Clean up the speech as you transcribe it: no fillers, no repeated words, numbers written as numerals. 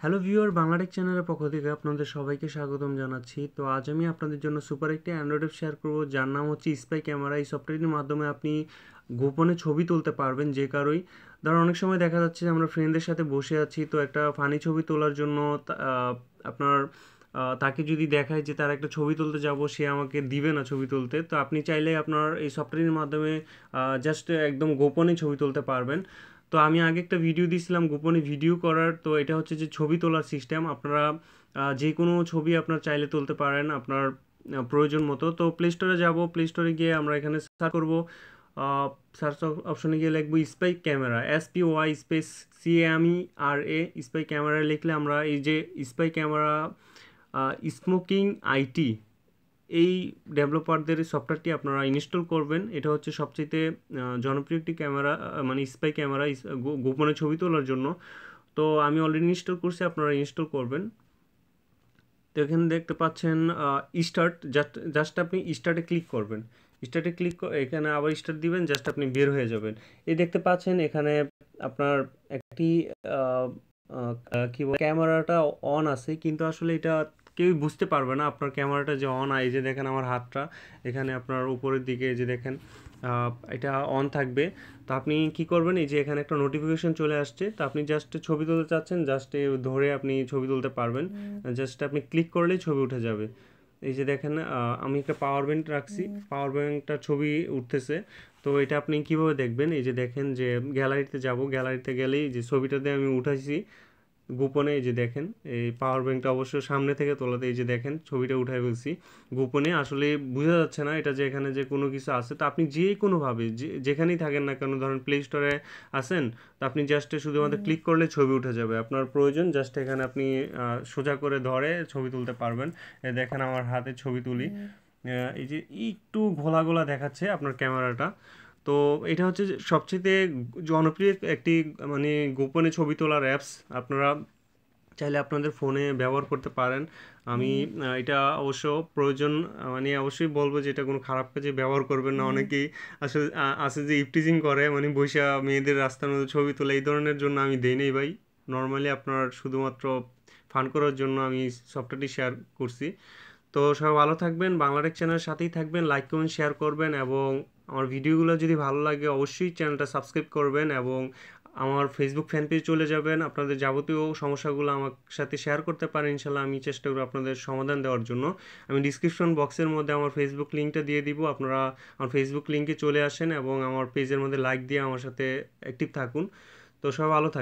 Hello viewer, Bangla Tech চ্যানেলের পক্ষ থেকে আপনাদের সবাইকে স্বাগতম জানাচ্ছি। তো আজ আমি আপনাদের জন্য সুপার একটি অ্যান্ড্রয়েড অ্যাপ শেয়ার করব, যার নাম হচ্ছে স্পাই ক্যামেরা। এই সফটওয়্যারটির মাধ্যমে আপনি গোপনে ছবি তুলতে পারবেন যে কারোই। ধরুন অনেক সময় দেখা যাচ্ছে যে আমরা ফ্রেন্ডদের সাথে বসে আছি, তো একটা ফানি ছবি তোলার জন্য আপনার তাকে যদি দেখায় যে তার একটা ছবি তুলতে যাব, সে আমাকে দিবে না ছবি তুলতে, তো আপনি চাইলে আপনার এই সফটওয়্যারের মাধ্যমে জাস্ট একদম গোপনে ছবি তুলতে পারবেন। তো আমি আগে একটা ভিডিও দিয়েছিলাম গোপনে ভিডিও করার। তো এটা হচ্ছে যে ছবি তোলার সিস্টেম। আপনারা যে কোনো ছবি আপনার চাইলে তুলতে পারেন আপনার প্রয়োজন মতো। তো প্লে স্টোরে যাব, প্লে স্টোরে গিয়ে আমরা এখানে সার্চ করবো। সার্চ অপশনে গিয়ে লিখবো spy camera, SPY space CAMERA। Spy camera লিখলে আমরা এই যে স্পাই ক্যামেরা স্মোকিং IT, এই ডেভেলপারদের সফটওয়্যারটি আপনারা ইনস্টল করবেন। এটা হচ্ছে সবচেয়ে জনপ্রিয় একটি ক্যামেরা, মানে স্পাই ক্যামেরা গোপনে ছবি তোলার জন্য। তো আমি অলরেডি ইনস্টল করছি, আপনারা ইনস্টল করবেন। তো এখানে দেখতে পাচ্ছেন স্টার্ট, জাস্ট আপনি স্টার্টে ক্লিক করবেন। স্টার্টে ক্লিক এখানে আবার স্টার্ট দিবেন, জাস্ট আপনি বের হয়ে যাবেন। এই দেখতে পাচ্ছেন এখানে আপনার একটি কি বলে ক্যামেরাটা অন আছে, কিন্তু আসলে এটা কেউই বুঝতে পারবে না আপনার ক্যামেরাটা যে অন। এই যে দেখেন আমার হাতটা এখানে আপনার উপরের দিকে, এই যে দেখেন এটা অন থাকবে। তো আপনি কি করবেন, এই যে এখানে একটা নোটিফিকেশন চলে আসছে, তো আপনি জাস্ট ছবি তুলতে চাচ্ছেন, জাস্ট ধরে আপনি ছবি তুলতে পারবেন। জাস্ট আপনি ক্লিক করলেই ছবি উঠে যাবে। এই যে দেখেন আমি একটা পাওয়ার ব্যাংক রাখছি, পাওয়ার ব্যাংকটা ছবি উঠতেছে। তো এটা আপনি কিভাবে দেখবেন, এই যে দেখেন যে গ্যালারিতে যাব, গ্যালারিতে গেলেই যে ছবিটাতে আমি উঠাইছি গোপনে, এই যে দেখেন এই পাওয়ার ব্যাংকটা অবশ্য সামনে থেকে তোলাতে, এই যে দেখেন ছবিটা উঠাই ফেলছি গোপনে। আসলে বোঝা যাচ্ছে না এটা যে এখানে যে কোনো কিছু আছে। তো আপনি যে কোনোভাবে যেখানেই থাকেন না কেন, ধরেন প্লে স্টোরে আসেন, তো আপনি জাস্ট শুধুমাত্র ক্লিক করলে ছবি উঠে যাবে। আপনার প্রয়োজন জাস্ট এখানে আপনি সোজা করে ধরে ছবি তুলতে পারবেন। দেখেন আমার হাতে ছবি তুলি, এই যে একটু ঘোলা ঘোলা দেখাচ্ছে আপনার ক্যামেরাটা। তো এটা হচ্ছে যে সবচেয়ে জনপ্রিয় একটি মানে গোপনে ছবি তোলার অ্যাপস। আপনারা চাইলে আপনাদের ফোনে ব্যবহার করতে পারেন। আমি এটা অবশ্য প্রয়োজন, মানে অবশ্যই বলবো যে এটা কোনো খারাপ কাজে ব্যবহার করবেন না। অনেকেই আসলে আছে যে ইপটিজিং করে, মানে বৈশা মেয়েদের রাস্তার মধ্যে ছবি তোলা, এই ধরনের জন্য আমি দেই নেই ভাই। নর্মালি আপনার শুধুমাত্র ফান করার জন্য আমি সফটওয়্যারটি শেয়ার করছি। তো সবাই ভালো থাকবেন, বাংলাটেক চ্যানেলের সাথেই থাকবেন, লাইক কমেন্ট শেয়ার করবেন, এবং আমার ভিডিওগুলো যদি ভালো লাগে অবশ্যই চ্যানেলটা সাবস্ক্রাইব করবেন, এবং আমার ফেসবুক ফ্যান পেজ চলে যাবেন। আপনাদের যাবতীয় সমস্যাগুলো আমার সাথে শেয়ার করতে পারেন, ইনশাল্লাহ আমি চেষ্টা করব আপনাদের সমাধান দেওয়ার জন্য। আমি ডিসক্রিপশন বক্সের মধ্যে আমার ফেসবুক লিঙ্কটা দিয়ে দিব, আপনারা আমার ফেসবুক লিঙ্কে চলে আসেন এবং আমার পেজের মধ্যে লাইক দিয়ে আমার সাথে অ্যাক্টিভ থাকুন। তো সবাই ভালো থাকবেন।